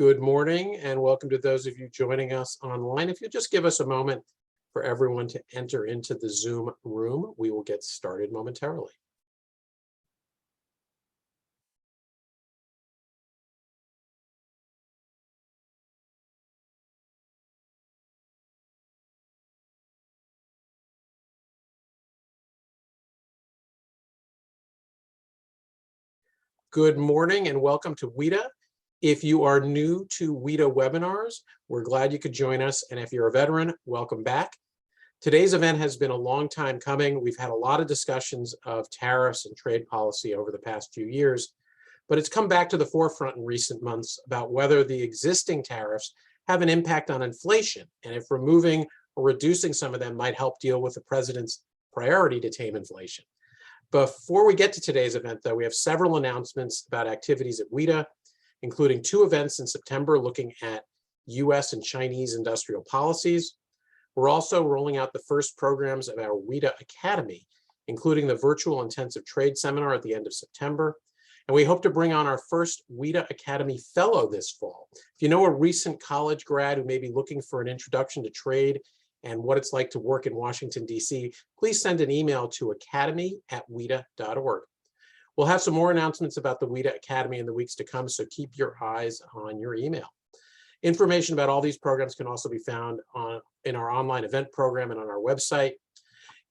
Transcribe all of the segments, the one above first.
Good morning and welcome to those of you joining us online. If you'll just give us a moment for everyone to enter into the Zoom room, we will get started momentarily. Good morning and welcome to WITA. If you are new to WITA webinars, we're glad you could join us. And if you're a veteran, welcome back. Today's event has been a long time coming. We've had a lot of discussions of tariffs and trade policy over the past few years, but it's come back to the forefront in recent months about whether the existing tariffs have an impact on inflation and if removing or reducing some of them might help deal with the president's priority to tame inflation. Before we get to today's event, though, we have several announcements about activities at WITA, including 2 events in September looking at US and Chinese industrial policies. We're also rolling out the first programs of our WITA Academy, including the virtual intensive trade seminar at the end of September. And we hope to bring on our first WITA Academy fellow this fall. If you know a recent college grad who may be looking for an introduction to trade and what it's like to work in Washington, D.C., please send an email to academy@wita.org. We'll have some more announcements about the WITA Academy in the weeks to come, so keep your eyes on your email. Information about all these programs can also be found in our online event program and on our website.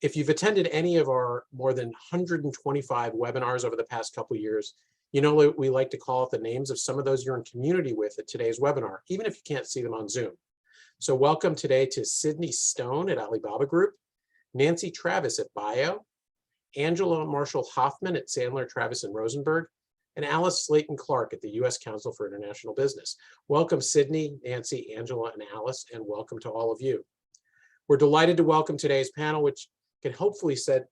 If you've attended any of our more than 125 webinars over the past couple of years, you know we like to call out the names of some of those you're in community with at today's webinar, even if you can't see them on Zoom. So welcome today to Sydney Stone at Alibaba Group, Nancy Travis at Bio, Angela Marshall Hoffman at Sandler, Travis and Rosenberg, and Alice Slayton Clark at the U.S. Council for International Business. Welcome, Sydney, Nancy, Angela, and Alice, and welcome to all of you. We're delighted to welcome today's panel, which can hopefully shed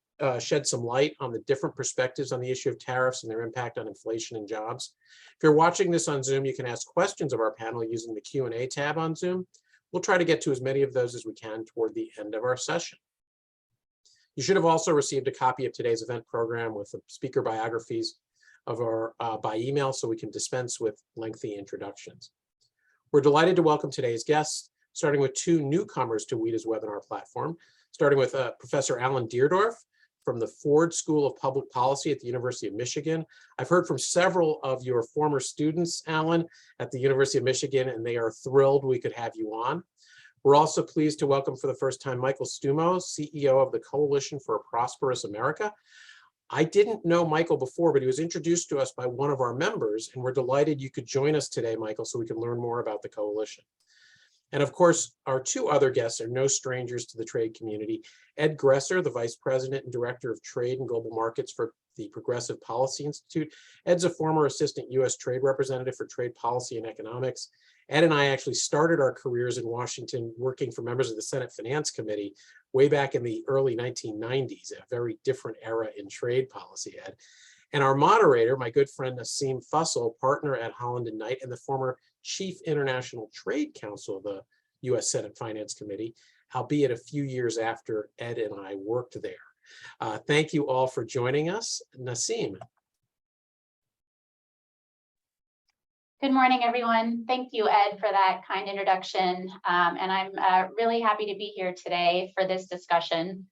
some light on the different perspectives on the issue of tariffs and their impact on inflation and jobs. If you're watching this on Zoom, you can ask questions of our panel using the Q&A tab on Zoom. We'll try to get to as many of those as we can toward the end of our session. You should have also received a copy of today's event program with the speaker biographies of our by email, so we can dispense with lengthy introductions. We're delighted to welcome today's guests, starting with 2 newcomers to WITA's webinar platform, starting with Professor Alan Deardorff from the Ford School of Public Policy at the University of Michigan. I've heard from several of your former students, Alan, at the University of Michigan, and they are thrilled we could have you on. We're also pleased to welcome for the first time Michael Stumo, CEO of the Coalition for a Prosperous America. I didn't know Michael before, but he was introduced to us by one of our members, and we're delighted you could join us today, Michael, so we can learn more about the coalition. And of course, our 2 other guests are no strangers to the trade community. Ed Gresser, the Vice President and Director of Trade and Global Markets for the Progressive Policy Institute. Ed's a former Assistant U.S. Trade Representative for Trade Policy and Economics. Ed and I actually started our careers in Washington working for members of the Senate Finance Committee way back in the early 1990s, a very different era in trade policy, Ed. And our moderator, my good friend Nassim Fussell, partner at Holland & Knight and the former Chief International Trade Counsel of the U.S. Senate Finance Committee, albeit a few years after Ed and I worked there. Thank you all for joining us. Nassim. Good morning, everyone. Thank you, Ed, for that kind introduction. And I'm really happy to be here today for this discussion.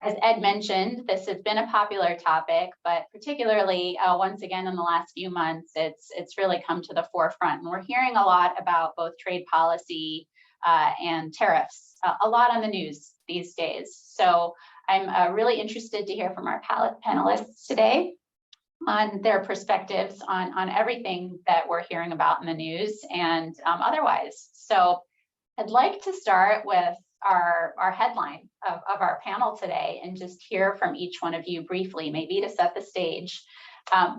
As Ed mentioned, this has been a popular topic, but particularly once again in the last few months, it's really come to the forefront. And we're hearing a lot about both trade policy and tariffs, a lot on the news these days. So I'm really interested to hear from our panelists today on their perspectives on everything that we're hearing about in the news and otherwise. So I'd like to start with our headline of our panel today and just hear from each one of you briefly, maybe to set the stage.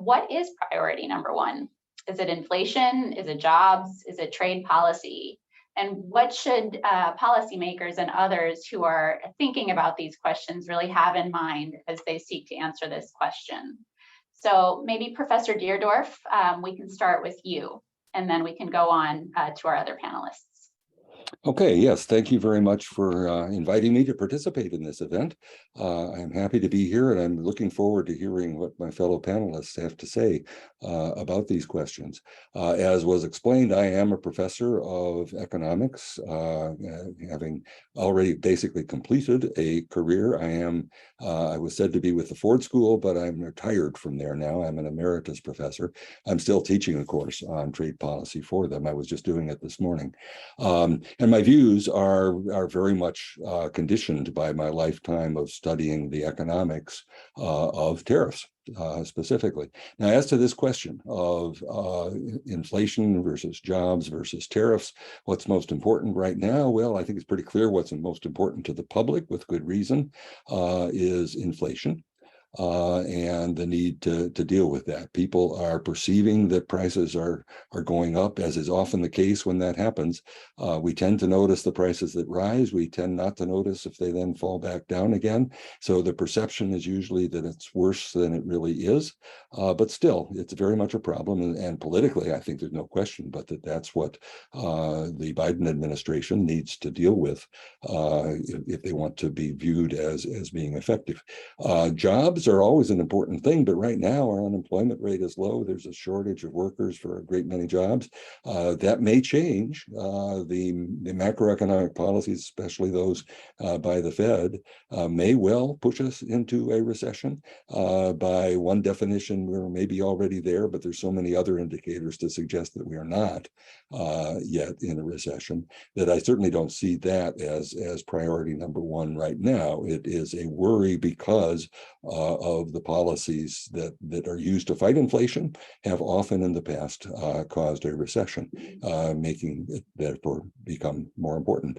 What is priority number 1? Is it inflation? Is it jobs? Is it trade policy? And what should policymakers and others who are thinking about these questions really have in mind as they seek to answer this question? So maybe Professor Deardorff, we can start with you, and then we can go on to our other panelists. Okay, yes, thank you very much for inviting me to participate in this event. I'm happy to be here, and I'm looking forward to hearing what my fellow panelists have to say about these questions. As was explained, I am a professor of economics, having already basically completed a career. I was said to be with the Ford School, but I'm retired from there now. I'm an emeritus professor. I'm still teaching a course on trade policy for them. I was just doing it this morning. And my views are very much conditioned by my lifetime of studying the economics of tariffs specifically. Now, as to this question of inflation versus jobs versus tariffs, what's most important right now? Well, I think it's pretty clear what's most important to the public, with good reason, is inflation. And the need to deal with that. People are perceiving that prices are going up, as is often the case when that happens. We tend to notice the prices that rise. We tend not to notice if they then fall back down again. So the perception is usually that it's worse than it really is. But still, it's very much a problem. And politically, I think there's no question but that's what the Biden administration needs to deal with if they want to be viewed as being effective. Jobs are always an important thing, but right now our unemployment rate is low. There's a shortage of workers for a great many jobs. That may change. The macroeconomic policies, especially those by the Fed, may well push us into a recession. By one definition, we're maybe already there, but there's so many other indicators to suggest that we are not yet in a recession that I certainly don't see that as priority number one right now. It is a worry because of the policies that are used to fight inflation have often in the past caused a recession, making it therefore become more important.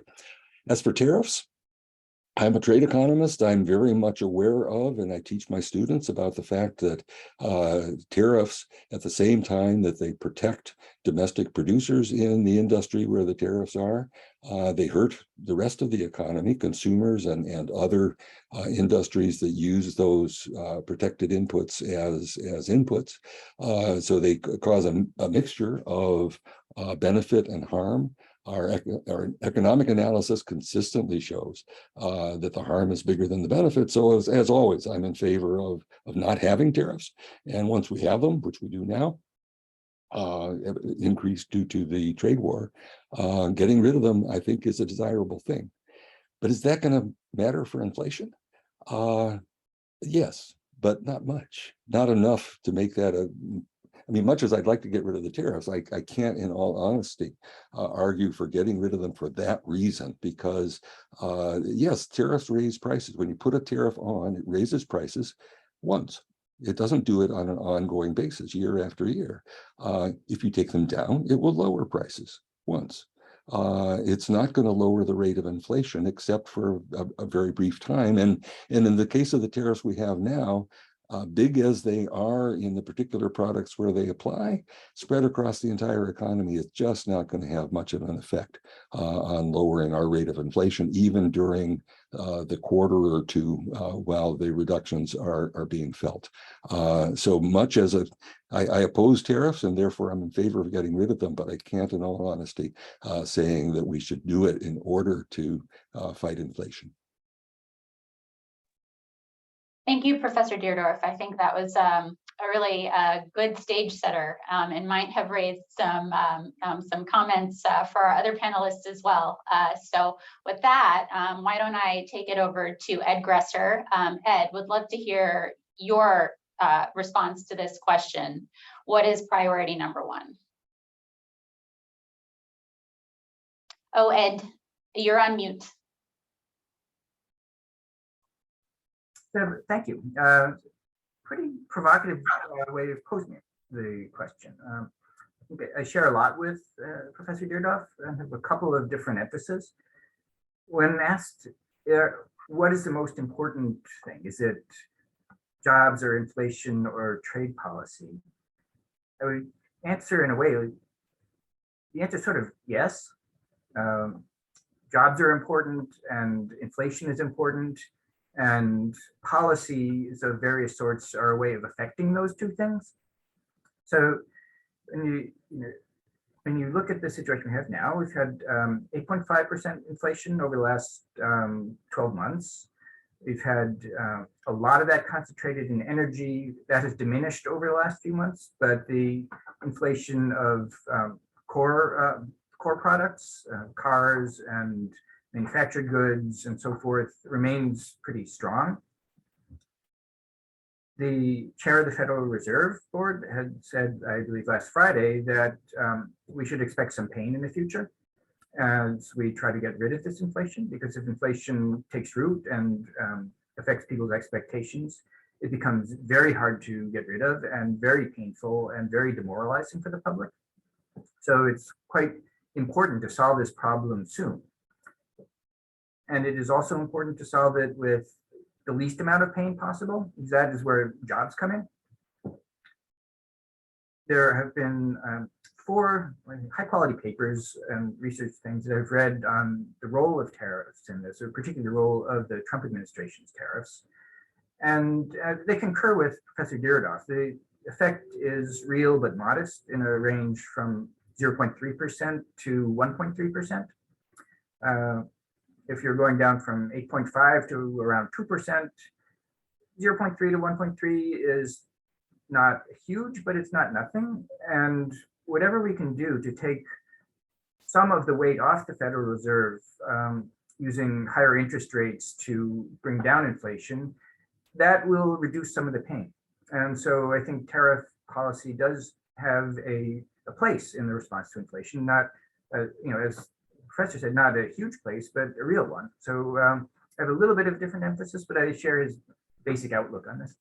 As for tariffs, I'm a trade economist. I'm very much aware of, and I teach my students about the fact that tariffs, at the same time that they protect domestic producers in the industry where the tariffs are, they hurt the rest of the economy, consumers and other industries that use those protected inputs as inputs. So they cause a mixture of benefit and harm. Our economic analysis consistently shows that the harm is bigger than the benefit. So as always, I'm in favor of not having tariffs. And once we have them, which we do now, increase due to the trade war, getting rid of them, I think, is a desirable thing. But is that going to matter for inflation? Yes, but not much, not enough to make that I mean, much as I'd like to get rid of the tariffs, I can't, in all honesty, argue for getting rid of them for that reason, because yes, tariffs raise prices. When you put a tariff on, it raises prices once. It doesn't do it on an ongoing basis, year after year. If you take them down, it will lower prices once. It's not going to lower the rate of inflation except for a very brief time. And in the case of the tariffs we have now, big as they are in the particular products where they apply, spread across the entire economy is just not going to have much of an effect on lowering our rate of inflation, even during the quarter or two while the reductions are being felt. So much as I oppose tariffs, and therefore I'm in favor of getting rid of them, but I can't, in all honesty, saying that we should do it in order to fight inflation. Thank you, Professor Deardorff. I think that was a really good stage setter and might have raised some comments for our other panelists as well. So with that, why don't I take it over to Ed Gresser. Ed, would love to hear your response to this question. What is priority number one? Oh, Ed, you're on mute. Thank you. Pretty provocative way of posing the question. I think I share a lot with Professor Deardorff and have a couple of different emphases. When asked, what is the most important thing? Is it jobs or inflation or trade policy? I would answer in a way, the answer is sort of yes. Jobs are important and inflation is important. And policies of various sorts are a way of affecting those two things. So when when you look at the situation we have now, we've had 8.5% inflation over the last 12 months. We've had a lot of that concentrated in energy. That has diminished over the last few months, but the inflation of core products, cars and manufactured goods and so forth remains pretty strong. The chair of the Federal Reserve Board had said, I believe last Friday, that we should expect some pain in the future as we try to get rid of this inflation, because if inflation takes root and affects people's expectations, it becomes very hard to get rid of and very painful and very demoralizing for the public. So it's quite important to solve this problem soon. And it is also important to solve it with the least amount of pain possible, because that is where jobs come in. There have been 4 high-quality papers and research things that I've read on the role of tariffs in this, or particularly the role of the Trump administration's tariffs. And they concur with Professor Deardorff. The effect is real but modest, in a range from 0.3% to 1.3%. If you're going down from 8.5 to around 2%, 0.3 to 1.3 is not huge, but it's not nothing. And whatever we can do to take some of the weight off the Federal Reserve, using higher interest rates to bring down inflation, that will reduce some of the pain. And so I think tariff policy does have a place in the response to inflation, not, as the professor said, not a huge place, but a real one. So I have a little bit of different emphasis, but I share his basic outlook on this.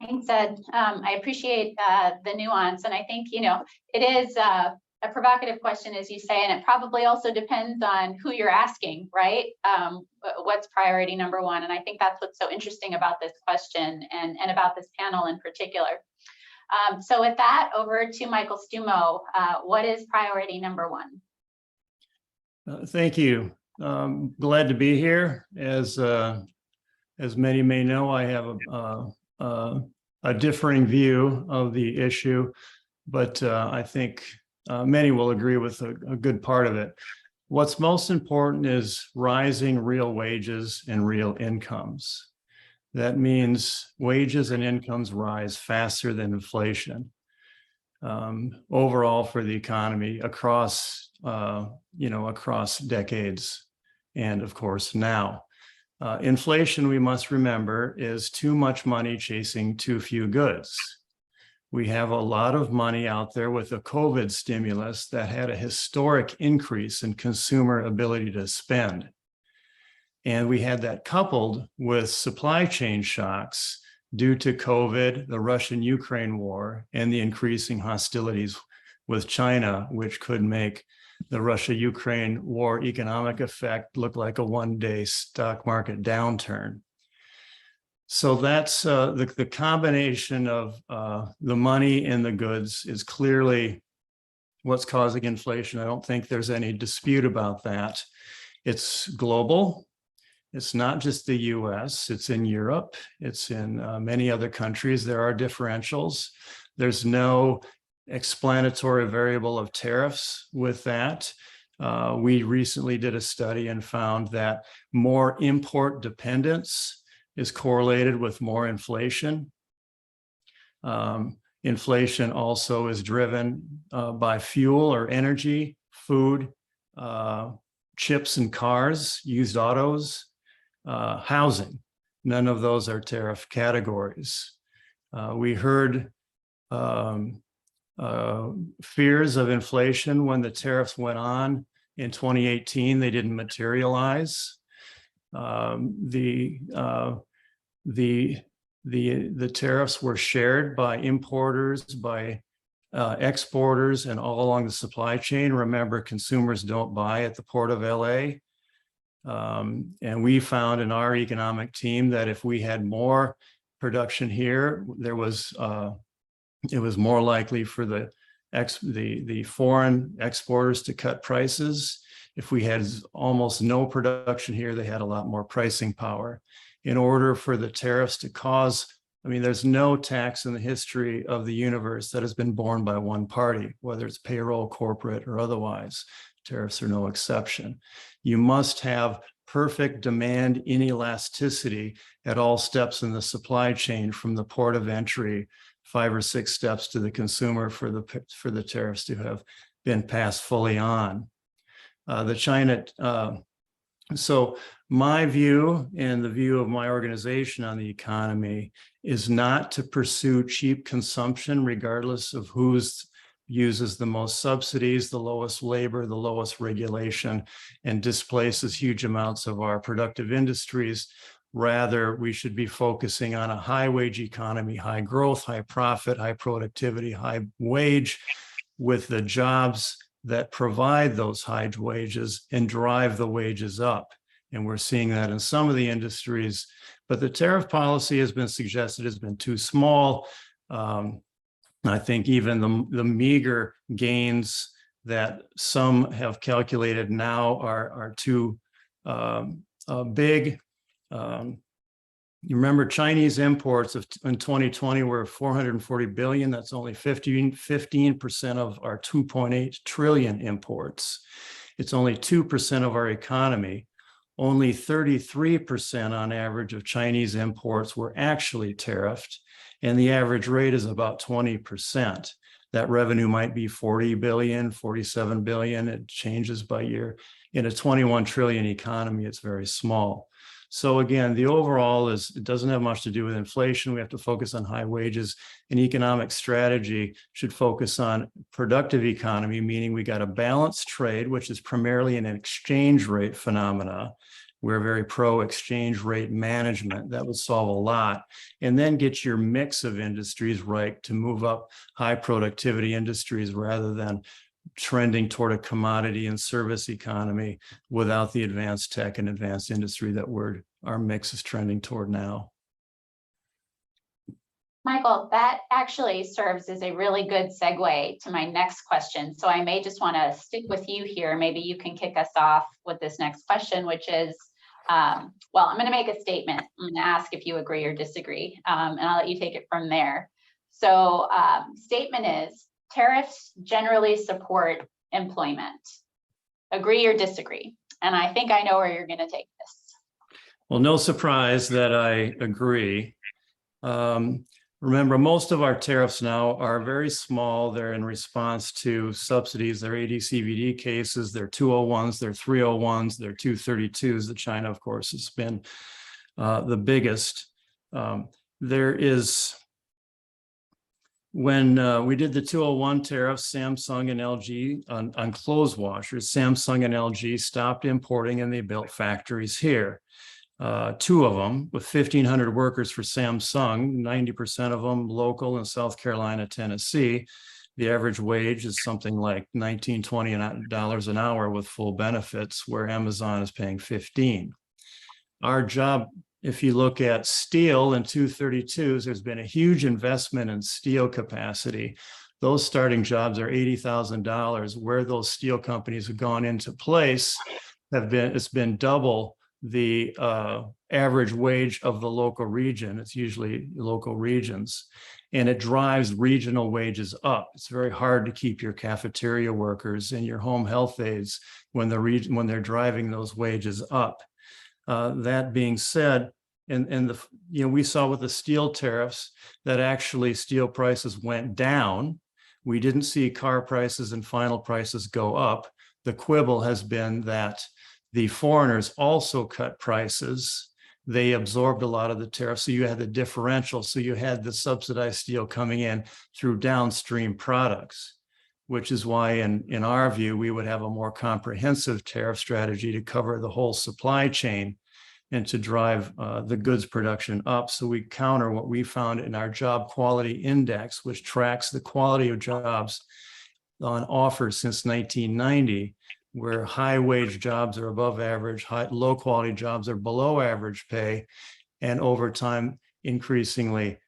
Thanks, Ed. I appreciate the nuance, and I think, it is a provocative question, as you say, and it probably also depends on who you're asking, right? What's priority number one? And I think that's what's so interesting about this question and about this panel in particular. So with that, over to Michael Stumo. What is priority number one? Thank you. Glad to be here. As many may know, I have a differing view of the issue, but I think many will agree with a good part of it. What's most important is rising real wages and real incomes. That means wages and incomes rise faster than inflation overall for the economy across, across decades, and of course now. Inflation, we must remember, is too much money chasing too few goods. We have a lot of money out there with the COVID stimulus that had a historic increase in consumer ability to spend. And we had that coupled with supply chain shocks due to COVID, the Russian-Ukraine war, and the increasing hostilities with China, which could make the Russia-Ukraine war economic effect look like a one-day stock market downturn. So that's the combination of the money and the goods is clearly what's causing inflation. I don't think there's any dispute about that. It's global. It's not just the US, it's in Europe, it's in many other countries. There are differentials. There's no explanatory variable of tariffs with that. We recently did a study and found that more import dependence is correlated with more inflation. Inflation also is driven by fuel or energy, food, chips and cars, used autos, housing. None of those are tariff categories. We heard fears of inflation when the tariffs went on in 2018. They didn't materialize. The tariffs were shared by importers, by exporters, and all along the supply chain. Remember, consumers don't buy at the Port of LA. And we found in our economic team that if we had more production here, it was more likely for the foreign exporters to cut prices. If we had almost no production here, they had a lot more pricing power. In order for the tariffs to cause I mean, there's no tax in the history of the universe that has been borne by one party, whether it's payroll, corporate, or otherwise. Tariffs are no exception. You must have perfect demand inelasticity at all steps in the supply chain, from the port of entry, 5 or 6 steps to the consumer, for the tariffs to have been passed fully on. So my view and the view of my organization on the economy is not to pursue cheap consumption, regardless of who uses the most subsidies, the lowest labor, the lowest regulation, and displaces huge amounts of our productive industries. Rather, we should be focusing on a high wage economy, high growth, high profit, high productivity, high wage, with the jobs that provide those high wages and drive the wages up. And we're seeing that in some of the industries, but the tariff policy has been suggested has been too small. I think even the meager gains that some have calculated now are too big. You remember Chinese imports in 2020 were 440 billion. That's only 15% of our 2.8 trillion imports. It's only 2% of our economy. Only 33% on average of Chinese imports were actually tariffed, and the average rate is about 20%. That revenue might be 40 billion, 47 billion. It changes by year. In a 21 trillion economy, it's very small. So again, the overall it doesn't have much to do with inflation. We have to focus on high wages. And economic strategy should focus on productive economy, meaning we got a balanced trade, which is primarily an exchange rate phenomena. We're very pro exchange rate management. That would solve a lot. And then get your mix of industries right to move up high productivity industries, rather than trending toward a commodity and service economy without the advanced tech and advanced industry that our mix is trending toward now. Michael, that actually serves as a really good segue to my next question. So I may just want to stick with you here. Maybe you can kick us off with this next question, which is, well, I'm going to make a statement. I'm going to ask if you agree or disagree, and I'll let you take it from there. So statement is, tariffs generally support employment. Agree or disagree? And I think I know where you're going to take this. Well, no surprise that I agree. Remember, most of our tariffs now are very small. They're in response to subsidies. They're AD/CVD cases. They're 201s. They're 301s. They're 232s. The China, of course, has been the biggest. When we did the 201 tariffs, Samsung and LG on clothes washers, Samsung and LG stopped importing and they built factories here. 2 of them with 1,500 workers for Samsung, 90% of them local in South Carolina, Tennessee. The average wage is something like $19, $20 an hour with full benefits, where Amazon is paying $15. Our job, if you look at steel and 232s, there's been a huge investment in steel capacity. Those starting jobs are $80,000. Where those steel companies have gone into place it's been double the average wage of the local region. It's usually local regions, and it drives regional wages up. It's very hard to keep your cafeteria workers and your home health aides when they're driving those wages up. That being said, we saw with the steel tariffs that actually steel prices went down. We didn't see car prices and final prices go up. The quibble has been that the foreigners also cut prices. They absorbed a lot of the tariffs. So you had the differential. So you had the subsidized steel coming in through downstream products, which is why in our view, we would have a more comprehensive tariff strategy to cover the whole supply chain and to drive the goods production up. So we counter what we found in our job quality index, which tracks the quality of jobs on offer since 1990, where high wage jobs are above average, low quality jobs are below average pay. And over time, increasingly,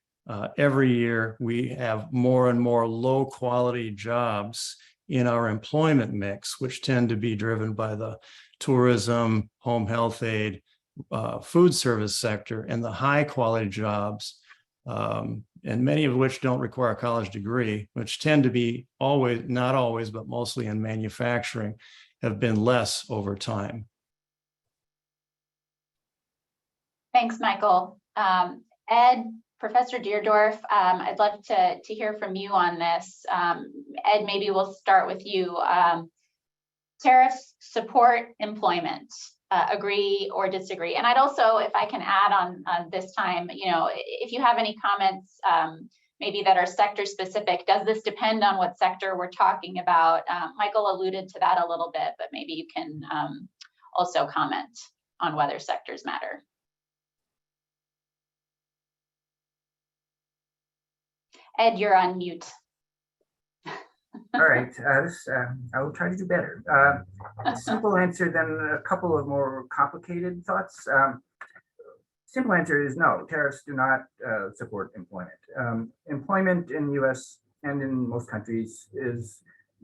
every year, we have more and more low quality jobs in our employment mix, which tend to be driven by the tourism, home health aid, food service sector, and the high quality jobs and many of which don't require a college degree, which tend to be always, not always, but mostly in manufacturing, have been less over time. Thanks, Michael. Ed, Professor Deardorff, I'd love to hear from you on this. Ed, maybe we'll start with you. Tariffs support employment, agree or disagree? And I'd also, if I can add on this time, if you have any comments, maybe that are sector specific, does this depend on what sector we're talking about? Michael alluded to that a little bit, but maybe you can also comment on whether sectors matter. Ed, you're on mute. All right, I will try to do better. Simple answer, then a couple of more complicated thoughts. Simple answer is no, tariffs do not support employment. Employment in the US and in most countries is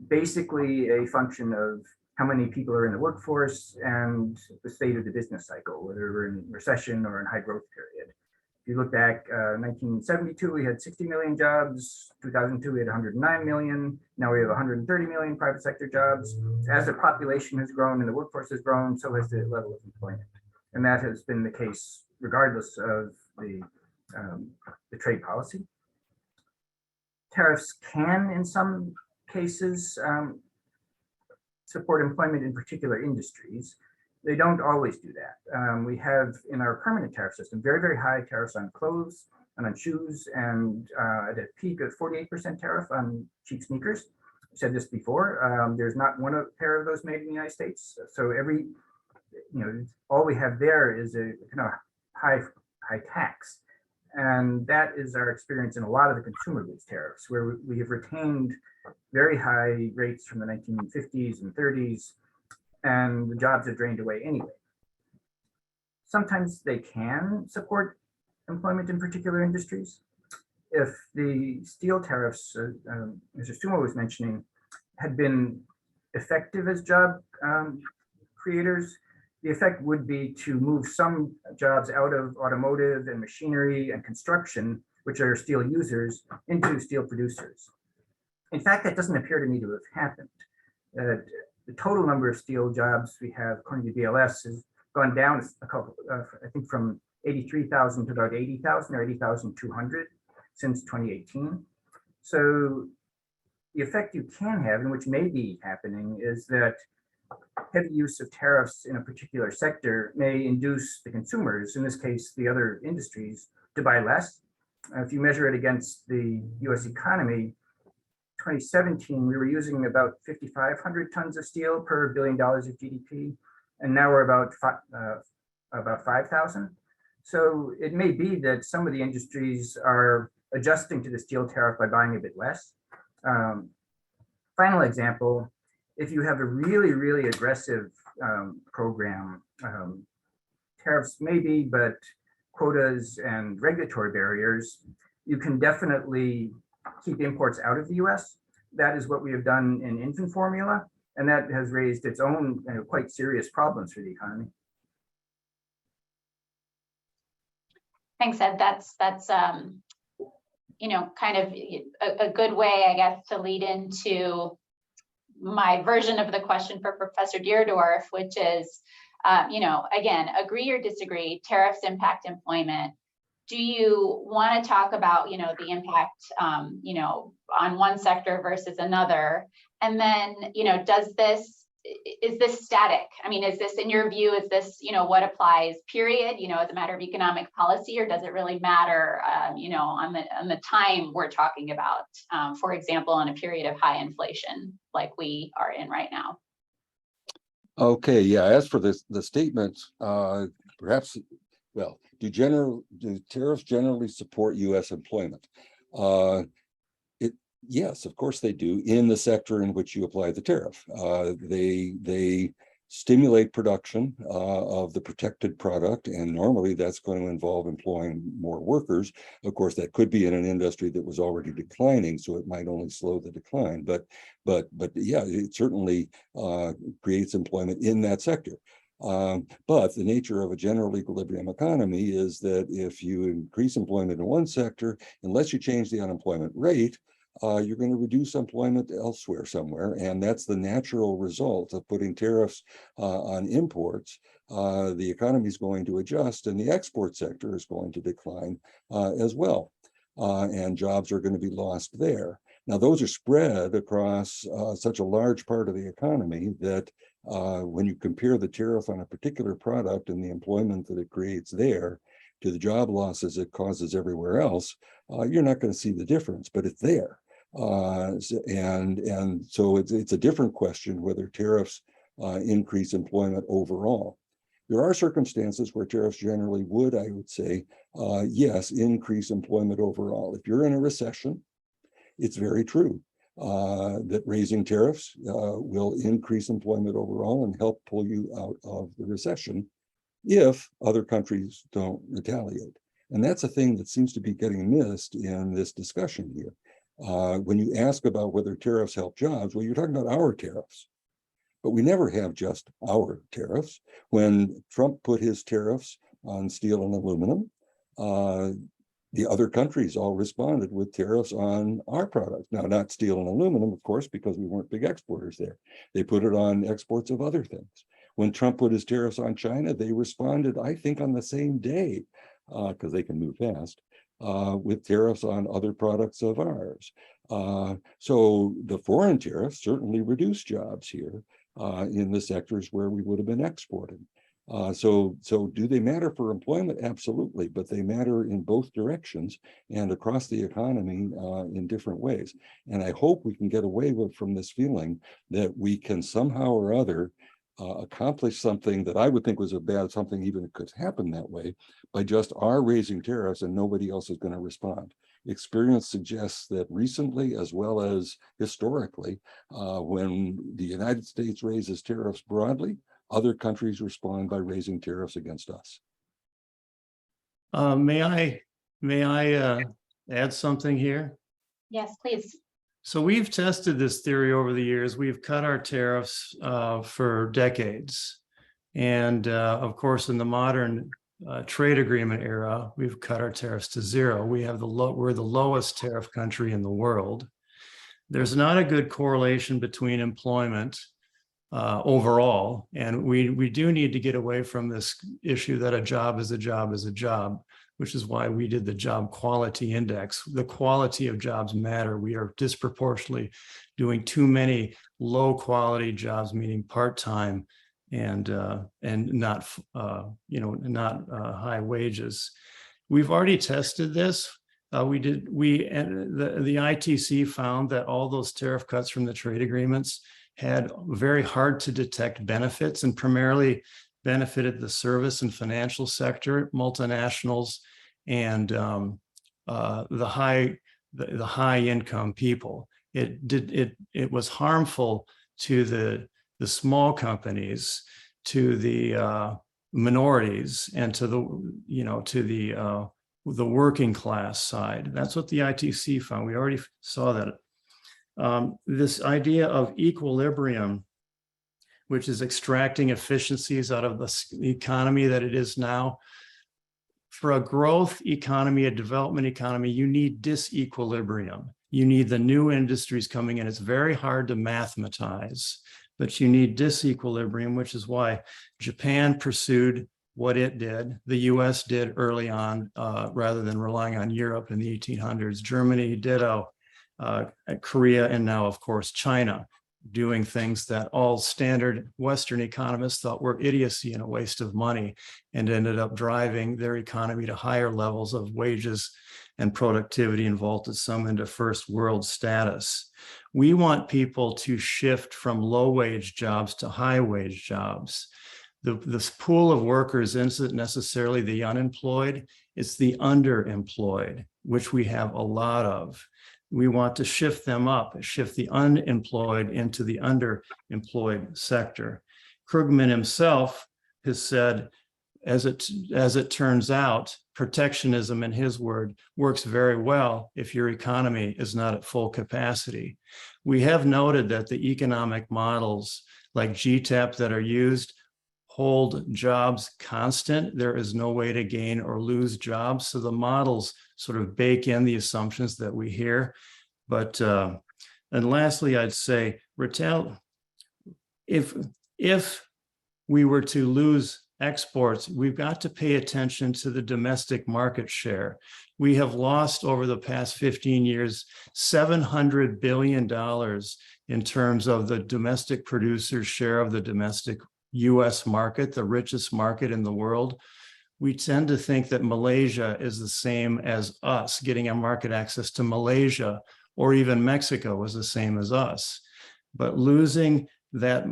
basically a function of how many people are in the workforce and the state of the business cycle, whether we're in recession or in high growth period. If you look back, 1972, we had 60 million jobs. 2002, we had 109 million. Now we have 130 million private sector jobs. As the population has grown and the workforce has grown, so has the level of employment. And that has been the case regardless of the trade policy. Tariffs can, in some cases, support employment in particular industries. They don't always do that. We have in our permanent tariff system very, very high tariffs on clothes and on shoes, and at a peak of 48% tariff on cheap sneakers. I said this before, there's not one pair of those made in the United States. So every, all we have there is a kind of high tax. And that is our experience in a lot of the consumer goods tariffs, where we have retained very high rates from the 1950s and 30s, and the jobs are drained away anyway. Sometimes they can support employment in particular industries. If the steel tariffs, Mr. Stumo was mentioning, had been effective as job creators, the effect would be to move some jobs out of automotive and machinery and construction, which are steel users, into steel producers. In fact, that doesn't appear to me to have happened. The total number of steel jobs we have, according to BLS, has gone down a couple, I think from 83,000 to about 80,000 or 80,200 since 2018. So the effect you can have, and which may be happening, is that heavy use of tariffs in a particular sector may induce the consumers, in this case, the other industries, to buy less. If you measure it against the US economy, 2017, we were using about 5,500 tons of steel per $1 billion of GDP, and now we're about 5,000. So it may be that some of the industries are adjusting to the steel tariff by buying a bit less. Final example, if you have a really, really aggressive program, tariffs maybe, but quotas and regulatory barriers, you can definitely keep imports out of the US. That is what we have done in infant formula, and that has raised its own quite serious problems for the economy. Thanks, Ed. That's kind of a good way, I guess, to lead into my version of the question for Professor Deardorff, which is, again, agree or disagree, tariffs impact employment. Do you want to talk about, the impact, on one sector versus another? And then, is this static? I mean, is this, in your view, is this, what applies, period, as a matter of economic policy, or does it really matter, on the time we're talking about, for example, in a period of high inflation like we are in right now? Okay, yeah, as for the statement, perhaps, well, do tariffs generally support US employment? Yes, of course they do, in the sector in which you apply the tariff. They stimulate production of the protected product, and normally that's going to involve employing more workers. Of course, that could be in an industry that was already declining, so it might only slow the decline. But yeah, it certainly creates employment in that sector. But the nature of a general equilibrium economy is that if you increase employment in one sector, unless you change the unemployment rate, you're going to reduce employment elsewhere somewhere. And that's the natural result of putting tariffs on imports. The economy is going to adjust and the export sector is going to decline as well. And jobs are going to be lost there. Now, those are spread across such a large part of the economy that when you compare the tariff on a particular product and the employment that it creates there to the job losses it causes everywhere else, you're not going to see the difference, but it's there. And so it's a different question whether tariffs increase employment overall. There are circumstances where tariffs generally would, I would say, yes, increase employment overall. If you're in a recession, it's very true that raising tariffs will increase employment overall and help pull you out of the recession if other countries don't retaliate. And that's a thing that seems to be getting missed in this discussion here. When you ask about whether tariffs help jobs, well, you're talking about our tariffs. But we never have just our tariffs. When Trump put his tariffs on steel and aluminum, the other countries all responded with tariffs on our products. Now, not steel and aluminum, of course, because we weren't big exporters there. They put it on exports of other things. When Trump put his tariffs on China, they responded, I think, on the same day, because they can move fast, with tariffs on other products of ours. So the foreign tariffs certainly reduce jobs here in the sectors where we would have been exporting. So do they matter for employment? Absolutely, but they matter in both directions and across the economy in different ways. And I hope we can get away from this feeling that we can somehow or other accomplish something that I would think was a bad something, even if it could happen that way, by just our raising tariffs and nobody else is going to respond. Experience suggests that recently, as well as historically, when the United States raises tariffs broadly, other countries respond by raising tariffs against us. May I add something here? Yes, please. So we've tested this theory over the years. We've cut our tariffs for decades. And of course, in the modern trade agreement era, we've cut our tariffs to zero. We're the lowest tariff country in the world. There's not a good correlation between employment overall, and we do need to get away from this issue that a job is a job is a job, which is why we did the job quality index. The quality of jobs matter. We are disproportionately doing too many low quality jobs, meaning part-time and not high wages. We've already tested this. The ITC found that all those tariff cuts from the trade agreements had very hard to detect benefits and primarily benefited the service and financial sector, multinationals, and the high income people. It was harmful to the small companies, to the minorities, and to the working class side. That's what the ITC found. We already saw that. This idea of equilibrium, which is extracting efficiencies out of the economy that it is now. For a growth economy, a development economy, you need disequilibrium. You need the new industries coming in. It's very hard to mathematize, but you need disequilibrium, which is why Japan pursued what it did. The US did early on, rather than relying on Europe in the 1800s. Germany, ditto. Korea, and now, of course, China, doing things that all standard Western economists thought were idiocy and a waste of money, and ended up driving their economy to higher levels of wages and productivity and vaulted some into first world status. We want people to shift from low wage jobs to high wage jobs. This pool of workers isn't necessarily the unemployed, it's the underemployed, which we have a lot of. We want to shift them up, shift the unemployed into the underemployed sector. Krugman himself has said, as it turns out, protectionism, in his word, works very well if your economy is not at full capacity. We have noted that the economic models like GTAP that are used hold jobs constant. There is no way to gain or lose jobs. So the models sort of bake in the assumptions that we hear. But and lastly, I'd say, if we were to lose exports, we've got to pay attention to the domestic market share. We have lost over the past 15 years, $700 billion in terms of the domestic producer's share of the domestic US market, the richest market in the world. We tend to think that Malaysia is the same as us. Getting a market access to Malaysia or even Mexico is the same as us. But losing that,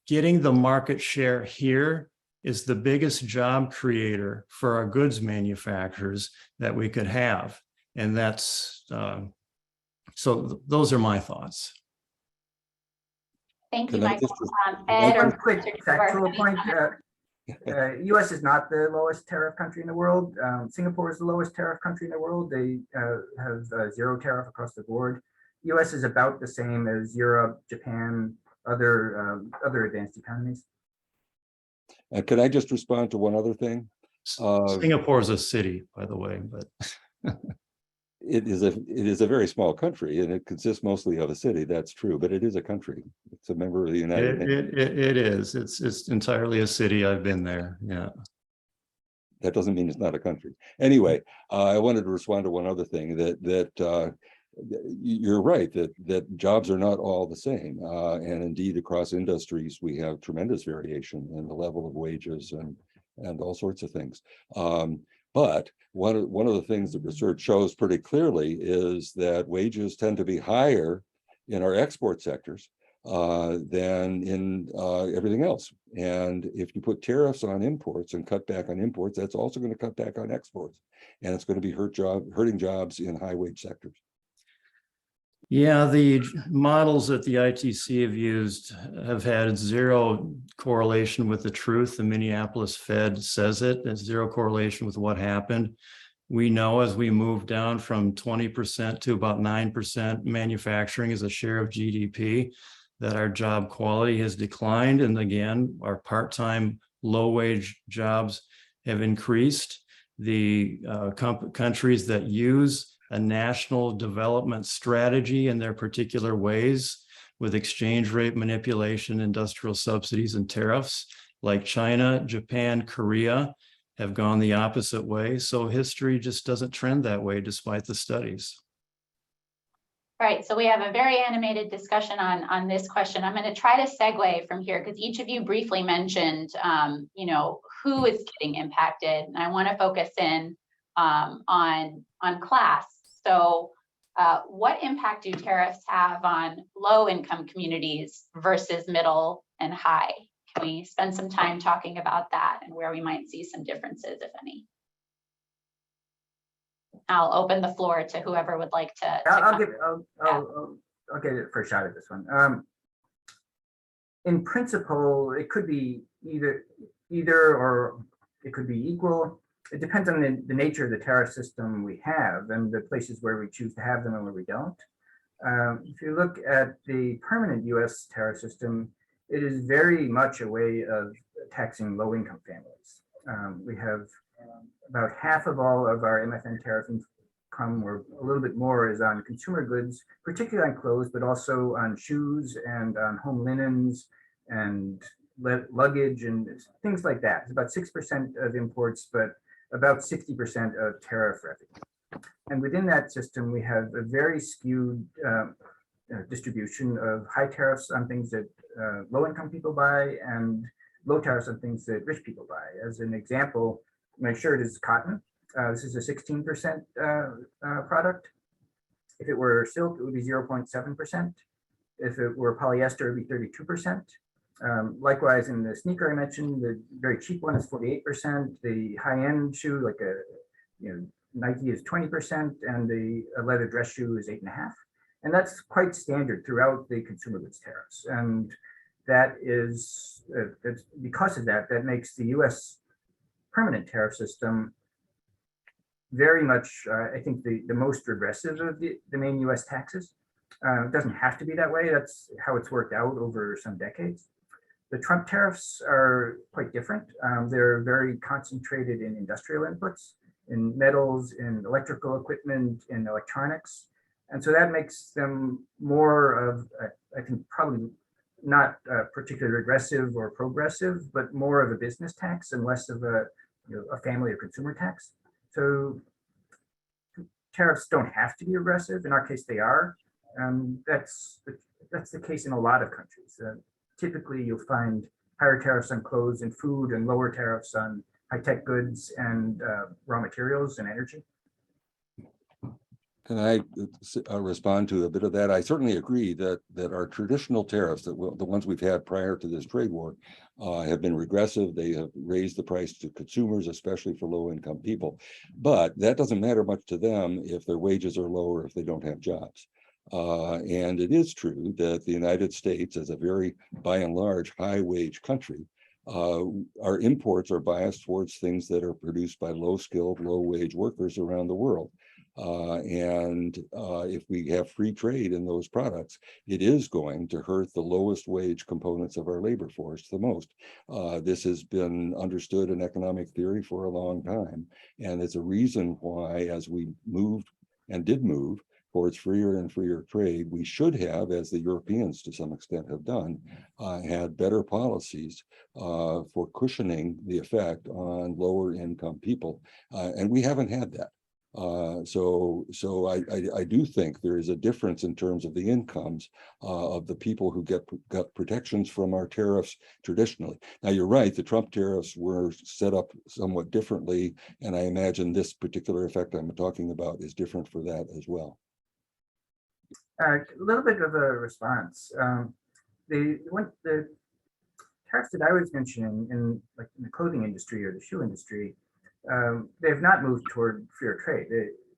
getting the market share here is the biggest job creator for our goods manufacturers that we could have. And that's, so those are my thoughts. Thank you, Can I Michael. just- Ed or One quick Dr. factual Deardorff, point. US is not the lowest tariff country in the world. Singapore is the lowest tariff country in the world. They have zero tariff across the board. US is about the same as Europe, Japan, other advanced economies. Can I just respond to one other thing? Singapore is a city, by the way, but It is a very small country, and it consists mostly of a city. That's true, but it is a country. It's a member of the United Nations. it is. It's entirely a city. I've been there. Yeah. That doesn't mean it's not a country. Anyway, I wanted to respond to one other thing, that you're right, that jobs are not all the same, and indeed across industries we have tremendous variation in the level of wages and all sorts of things. But one of the things that research shows pretty clearly is that wages tend to be higher in our export sectors than in everything else. And if you put tariffs on imports and cut back on imports, that's also going to cut back on exports. And it's going to be hurting jobs in high wage sectors. Yeah, the models that the ITC have used have had zero correlation with the truth. The Minneapolis Fed says it. There's zero correlation with what happened. We know as we move down from 20% to about 9% manufacturing as a share of GDP, that our job quality has declined. And again, our part-time low-wage jobs have increased. The countries that use a national development strategy in their particular ways with exchange rate manipulation, industrial subsidies, and tariffs, like China, Japan, Korea, have gone the opposite way. So history just doesn't trend that way despite the studies. Right, so we have a very animated discussion on this question. I'm going to try to segue from here because each of you briefly mentioned, who is getting impacted, and I want to focus in on class. So, what impact do tariffs have on low-income communities versus middle and high? Can we spend some time talking about that and where we might see some differences, if any? I'll open the floor to whoever would like to. I'll get it first shot at this one. In principle, it could be either or it could be equal. It depends on the nature of the tariff system we have and the places where we choose to have them and where we don't. If you look at the permanent US tariff system, it is very much a way of taxing low-income families. We have about half of all of our MFN tariff income, or a little bit more, is on consumer goods, particularly on clothes, but also on shoes and on home linens and luggage and things like that. It's about 6% of imports, but about 60% of tariff revenue. And within that system, we have a very skewed distribution of high tariffs on things that low-income people buy and low tariffs on things that rich people buy. As an example, my shirt is cotton. This is a 16% product. If it were silk, it would be 0.7%. If it were polyester, it would be 32%. Likewise, in the sneaker I mentioned, the very cheap one is 48%. The high-end shoe, like Nike, is 20%, and the leather dress shoe is 8.5%. And that's quite standard throughout the consumer goods tariffs. And that is, because of that, that makes the US permanent tariff system very much, I think, the most regressive of the main US taxes. It doesn't have to be that way. That's how it's worked out over some decades. The Trump tariffs are quite different. They're very concentrated in industrial inputs, in metals, in electrical equipment, in electronics. And so that makes them more of, I think, probably not particularly aggressive or progressive, but more of a business tax and less of a family or consumer tax. So tariffs don't have to be aggressive. In our case, they are. That's the case in a lot of countries. Typically, you'll find higher tariffs on clothes and food and lower tariffs on high-tech goods and raw materials and energy. Can I respond to a bit of that? I certainly agree that our traditional tariffs, the ones we've had prior to this trade war, have been regressive. They have raised the price to consumers, especially for low-income people. But that doesn't matter much to them if their wages are lower, if they don't have jobs. And it is true that the United States, as a very, by and large, high-wage country, our imports are biased towards things that are produced by low-skilled, low-wage workers around the world. If we have free trade in those products, it is going to hurt the lowest wage components of our labor force the most. This has been understood in economic theory for a long time, and it's a reason why, as we moved and did move towards freer and freer trade, we should have, as the Europeans to some extent have done, had better policies for cushioning the effect on lower income people, and we haven't had that. So I do think there is a difference in terms of the incomes of the people who got protections from our tariffs traditionally. Now, you're right, the Trump tariffs were set up somewhat differently, and I imagine this particular effect I'm talking about is different for that as well. A little bit of a response. The tariffs that I was mentioning in the clothing industry or the shoe industry, they have not moved toward fair trade.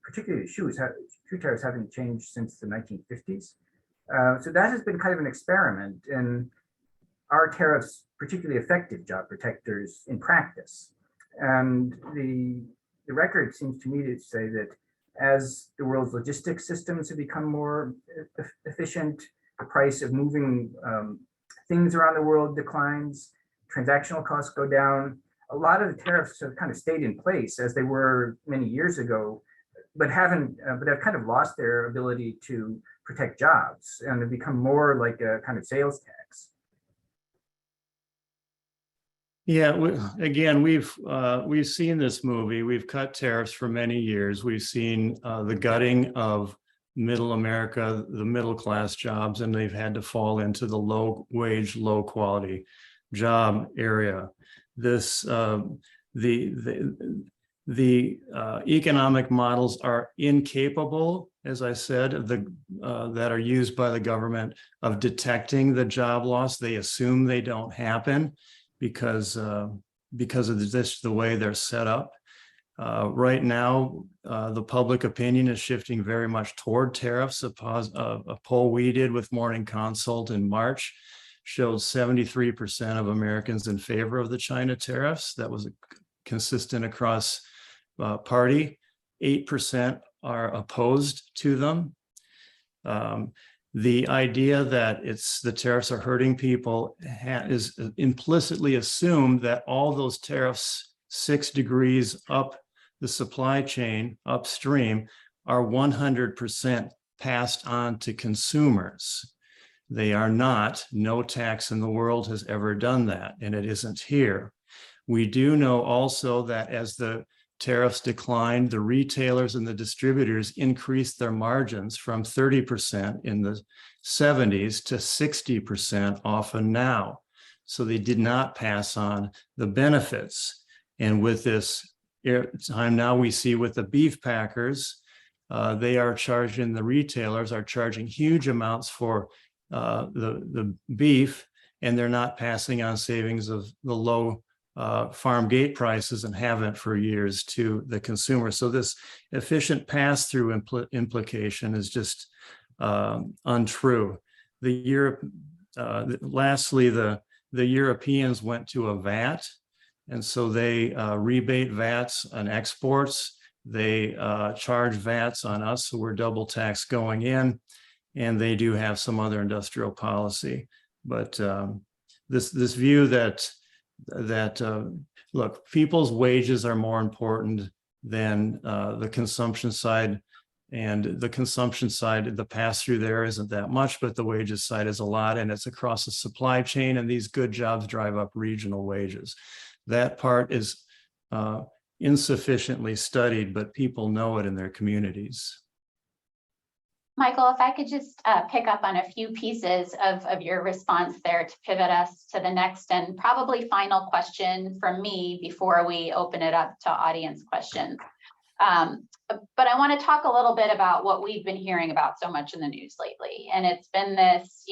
Particularly shoe tariffs haven't changed since the 1950s. So that has been kind of an experiment, and are tariffs particularly effective job protectors in practice? And the record seems to me to say that as the world's logistics systems have become more efficient, the price of moving things around the world declines, transactional costs go down. A lot of the tariffs have kind of stayed in place as they were many years ago, but have kind of lost their ability to protect jobs, and have become more like a kind of sales tax. Yeah, again, we've seen this movie. We've cut tariffs for many years. We've seen the gutting of middle America, the middle class jobs, and they've had to fall into the low wage, low quality job area. This the economic models are incapable, as I said, that are used by the government of detecting the job loss. They assume they don't happen because of this, the way they're set up. Right now, the public opinion is shifting very much toward tariffs. A poll we did with Morning Consult in March showed 73% of Americans in favor of the China tariffs. That was consistent across party. 8% are opposed to them. The idea that the tariffs are hurting people is implicitly assumed that all those tariffs 6 degrees up the supply chain upstream are 100% passed on to consumers. They are not. No tax in the world has ever done that, and it isn't here. We do know also that as the tariffs declined, the retailers and the distributors increased their margins from 30% in the 70s to 60% often now. So they did not pass on the benefits. And with this time now, we see with the beef packers, the retailers are charging huge amounts for the beef, and they're not passing on savings of the low farm gate prices, and haven't for years, to the consumer. So this efficient pass-through implication is just untrue. Lastly, the Europeans went to a VAT, and so they rebate VATs on exports. They charge VATs on us, so we're double taxed going in, and they do have some other industrial policy. But this view that look, people's wages are more important than the consumption side. And the consumption side, the pass through there isn't that much, but the wages side is a lot, and it's across the supply chain, and these good jobs drive up regional wages. That part is insufficiently studied, but people know it in their communities. Michael, if I could just pick up on a few pieces of your response there to pivot us to the next and probably final question from me before we open it up to audience questions. But I want to talk a little bit about what we've been hearing about so much in the news lately. And it's been this,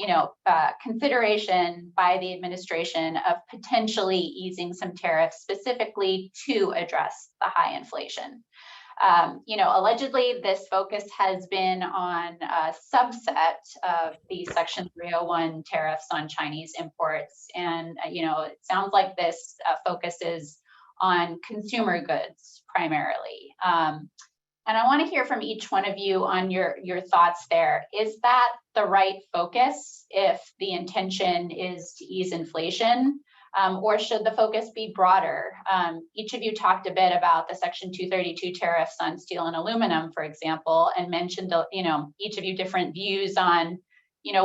consideration by the administration of potentially easing some tariffs specifically to address the high inflation. Allegedly, this focus has been on a subset of the Section 301 tariffs on Chinese imports. And, it sounds like this focus is on consumer goods primarily. And I want to hear from each one of you on your thoughts there. Is that the right focus if the intention is to ease inflation? Or should the focus be broader? Each of you talked a bit about the Section 232 tariffs on steel and aluminum, for example, and mentioned, each of you different views on,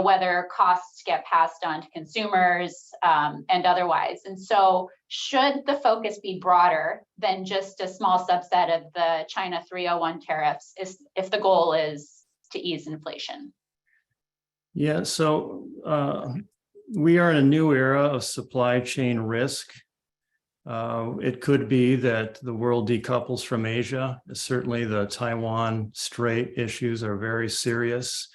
whether costs get passed on to consumers and otherwise. And so should the focus be broader than just a small subset of the China 301 tariffs if the goal is to ease inflation? Yeah, so we are in a new era of supply chain risk. It could be that the world decouples from Asia. Certainly the Taiwan Strait issues are very serious.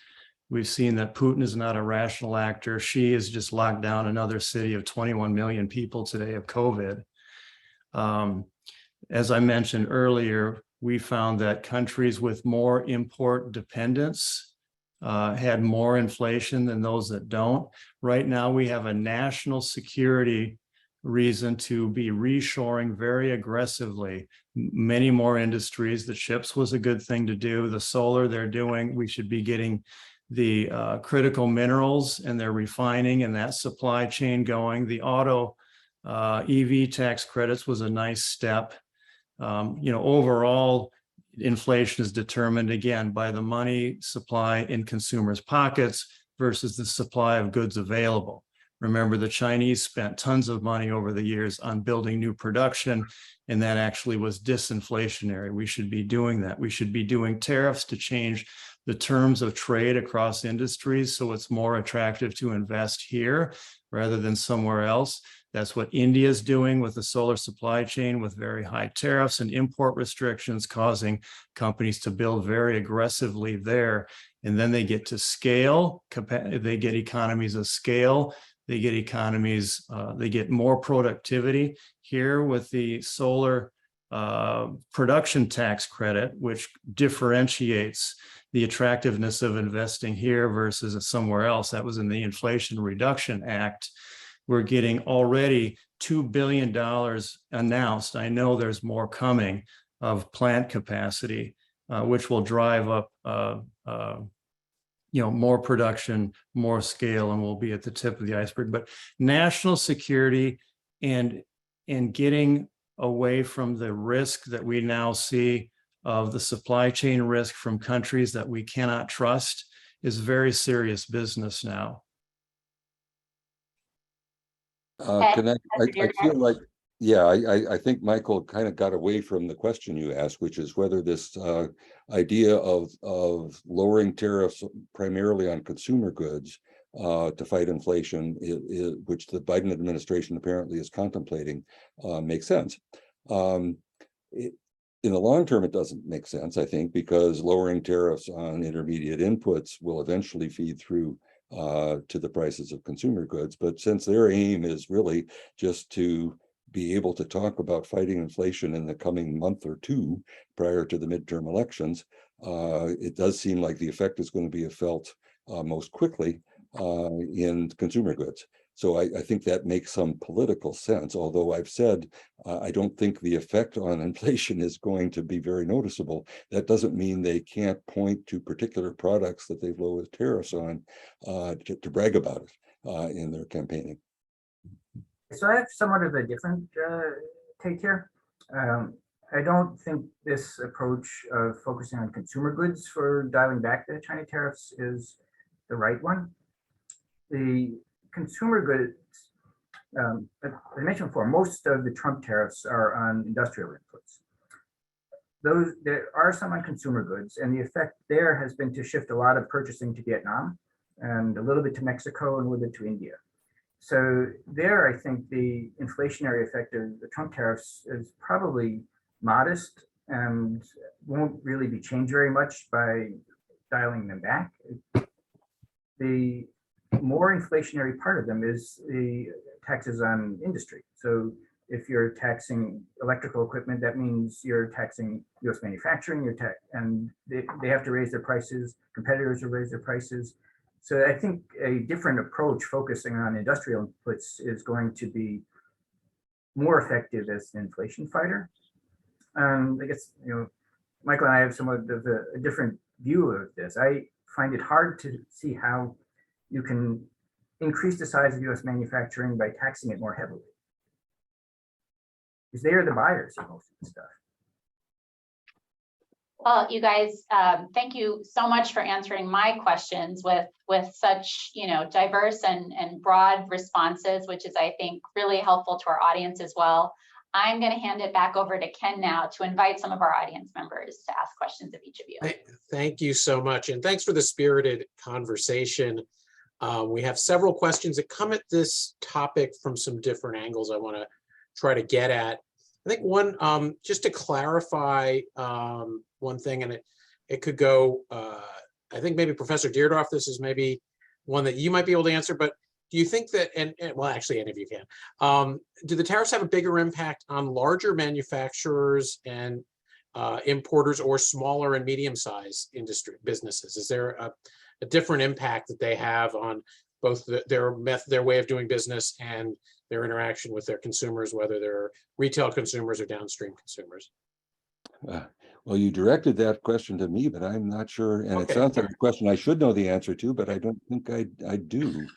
We've seen that Putin is not a rational actor. Xi has just locked down another city of 21 million people today of COVID. As I mentioned earlier, we found that countries with more import dependence had more inflation than those that don't. Right now, we have a national security reason to be reshoring very aggressively. Many more industries. The chips was a good thing to do. The solar they're doing, we should be getting the critical minerals and their refining and that supply chain going. The auto EV tax credits was a nice step. Overall, inflation is determined again by the money supply in consumers' pockets versus the supply of goods available. Remember, the Chinese spent tons of money over the years on building new production, and that actually was disinflationary. We should be doing that. We should be doing tariffs to change the terms of trade across industries so it's more attractive to invest here rather than somewhere else. That's what India is doing with the solar supply chain with very high tariffs and import restrictions, causing companies to build very aggressively there. And then they get to scale, they get economies of scale, they get more productivity. Here with the solar production tax credit, which differentiates the attractiveness of investing here versus somewhere else. That was in the Inflation Reduction Act. We're getting already $2 billion announced. I know there's more coming of plant capacity, which will drive up more production, more scale, and we'll be at the tip of the iceberg. But national security and getting away from the risk that we now see of the supply chain risk from countries that we cannot trust is very serious business now. I feel like, yeah, I think Michael kind of got away from the question you asked, which is whether this idea of lowering tariffs primarily on consumer goods to fight inflation, which the Biden administration apparently is contemplating, makes sense. In the long term, it doesn't make sense, I think, because lowering tariffs on intermediate inputs will eventually feed through to the prices of consumer goods. But since their aim is really just to be able to talk about fighting inflation in the coming month or two prior to the midterm elections, it does seem like the effect is going to be felt most quickly in consumer goods. So I think that makes some political sense, although I've said I don't think the effect on inflation is going to be very noticeable. That doesn't mean they can't point to particular products that they've lowered tariffs on to brag about it in their campaigning. So I have somewhat of a different take here. I don't think this approach of focusing on consumer goods for dialing back the China tariffs is the right one. The consumer goods, as I mentioned before, most of the Trump tariffs are on industrial inputs. There are some on consumer goods, and the effect there has been to shift a lot of purchasing to Vietnam and a little bit to Mexico and a little bit to India. So there, I think the inflationary effect of the Trump tariffs is probably modest and won't really be changed very much by dialing them back. The more inflationary part of them is the taxes on industry. So if you're taxing electrical equipment, that means you're taxing US manufacturing, and they have to raise their prices, competitors will raise their prices. So I think a different approach focusing on industrial inputs is going to be more effective as an inflation fighter. I guess, Michael and I have somewhat of a different view of this. I find it hard to see how you can increase the size of US manufacturing by taxing it more heavily, because they are the buyers of most of the stuff. Well, you guys, thank you so much for answering my questions with such, diverse and broad responses, which is, I think, really helpful to our audience as well. I'm going to hand it back over to Ken now to invite some of our audience members to ask questions of each of you. Thank you so much. And thanks for the spirited conversation. We have several questions that come at this topic from some different angles I want to try to get at. I think one, just to clarify one thing, and it could go, I think maybe Professor Deardorff, this is maybe one that you might be able to answer, but do you think that, and well, actually any of you can, do the tariffs have a bigger impact on larger manufacturers and importers or smaller and medium-sized industry businesses? Is there a different impact that they have on both their way of doing business and their interaction with their consumers, whether they're retail consumers or downstream consumers? Well, you directed that question to me, but I'm not sure. And Okay. it sounds like a question I should know the answer to, but I don't think I do.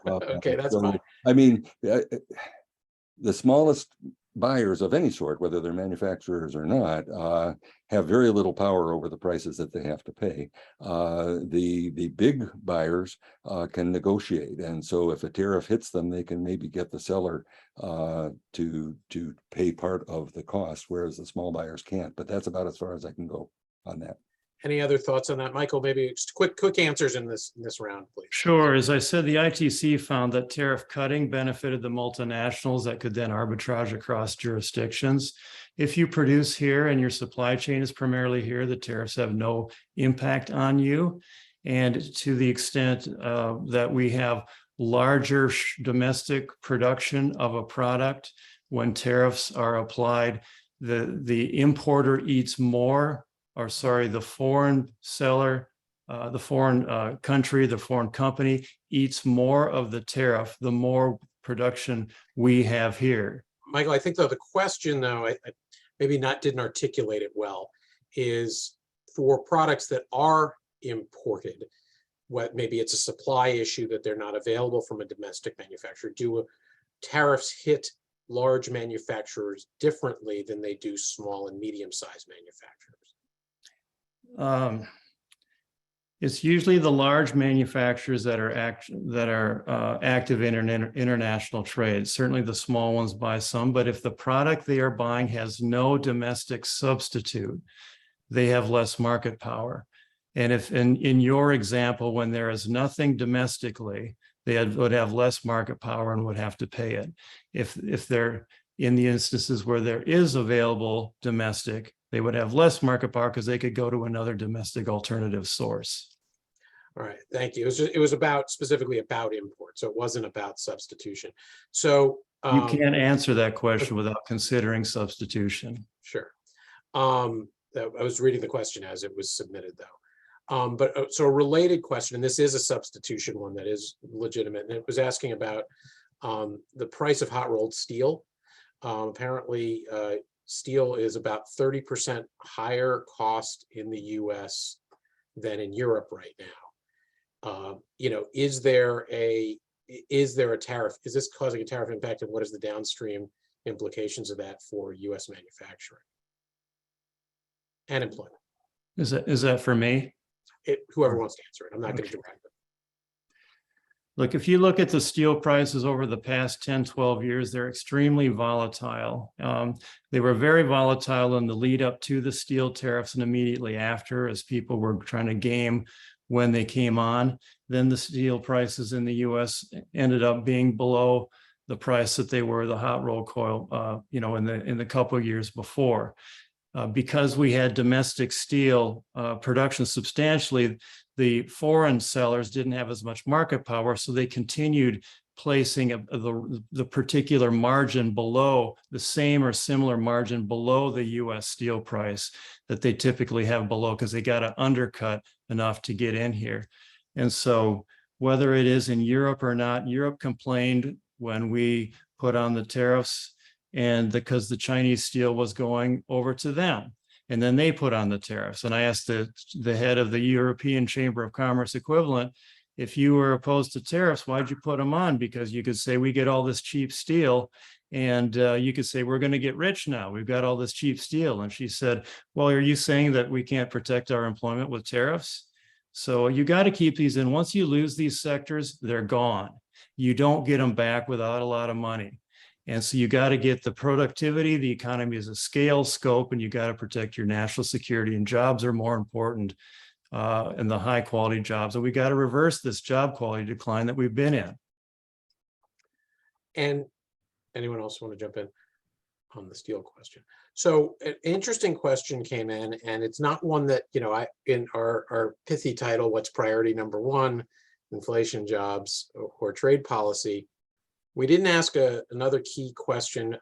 Okay, that's fine. I mean, the smallest buyers of any sort, whether they're manufacturers or not, have very little power over the prices that they have to pay. The big buyers can negotiate, and so if a tariff hits them, they can maybe get the seller to pay part of the cost, whereas the small buyers can't. But that's about as far as I can go on that. Any other thoughts on that, Michael? Maybe just quick answers in this round, please. Sure. As I said, the ITC found that tariff cutting benefited the multinationals that could then arbitrage across jurisdictions. If you produce here and your supply chain is primarily here, the tariffs have no impact on you. And to the extent that we have larger domestic production of a product, when tariffs are applied, the importer eats more, or sorry, the foreign seller, the foreign country, the foreign company eats more of the tariff, the more production we have here. Michael, I think though the question though, I maybe didn't articulate it well, is for products that are imported, maybe it's a supply issue that they're not available from a domestic manufacturer. Do tariffs hit large manufacturers differently than they do small and medium-sized manufacturers? It's usually the large manufacturers that are active in international trade. Certainly the small ones buy some, but if the product they are buying has no domestic substitute, they have less market power. And if in your example, when there is nothing domestically, they would have less market power and would have to pay it. If they're in the instances where there is available domestic, they would have less market power because they could go to another domestic alternative source. All right, thank you. It was specifically about import, so it wasn't about substitution. So you can't answer that question without considering substitution. Sure. I was reading the question as it was submitted, though. But so a related question, and this is a substitution one that is legitimate, and it was asking about the price of hot rolled steel. Apparently, steel is about 30% higher cost in the US than in Europe right now. Is there a is there a tariff? Is this causing a tariff impact, and what is the downstream implications of that for U.S. manufacturing and employment? Is that for me? Whoever wants to answer it. I'm not going to direct them. Look, if you look at the steel prices over the past 10, 12 years, they're extremely volatile. They were very volatile in the lead up to the steel tariffs and immediately after, as people were trying to game when they came on. Then the steel prices in the US ended up being below the price that they were, the hot rolled coil, in the couple of years before. Because we had domestic steel production substantially, the foreign sellers didn't have as much market power, so they continued placing the particular margin below, the same or similar margin below the US steel price that they typically have below, because they got to undercut enough to get in here. And so whether it is in Europe or not, Europe complained when we put on the tariffs, and because the Chinese steel was going over to them. And then they put on the tariffs. And I asked the head of the European Chamber of Commerce equivalent, if you were opposed to tariffs, why'd you put them on? Because you could say, we get all this cheap steel, and you could say, we're going to get rich now. We've got all this cheap steel. And she said, well, are you saying that we can't protect our employment with tariffs? So you got to keep these in. Once you lose these sectors, they're gone. You don't get them back without a lot of money. And so you got to get the productivity, the economy is a scale, scope, and you got to protect your national security, and jobs are more important, and the high quality jobs. And we got to reverse this job quality decline that we've been in. And anyone else want to jump in on the steel question? So an interesting question came in, and it's not one that, in our pithy title, what's priority number one, inflation, jobs, or trade policy, we didn't ask another key question.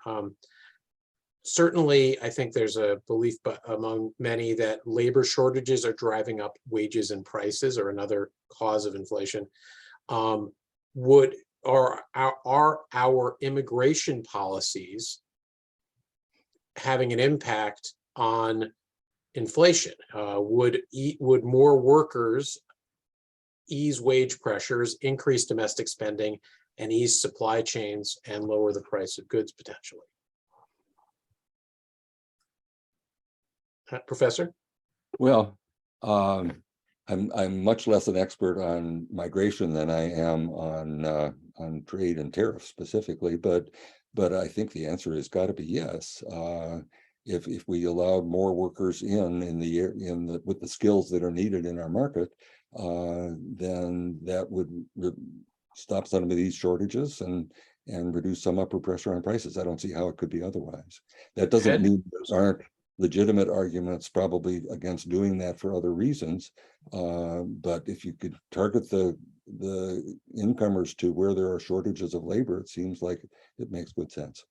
Certainly, I think there's a belief among many that labor shortages are driving up wages and prices, or another cause of inflation. Are our immigration policies having an impact on inflation? Would more workers ease wage pressures, increase domestic spending, and ease supply chains and lower the price of goods potentially? Professor? Well, I'm much less an expert on migration than I am on trade and tariffs specifically, but I think the answer has got to be yes. If we allowed more workers with the skills that are needed in our market, then that would stop some of these shortages and reduce some upward pressure on prices. I don't see how it could be otherwise. That doesn't mean there aren't legitimate arguments probably against doing that for other reasons. But if you could target the incomers to where there are shortages of labor, it seems like it makes good sense.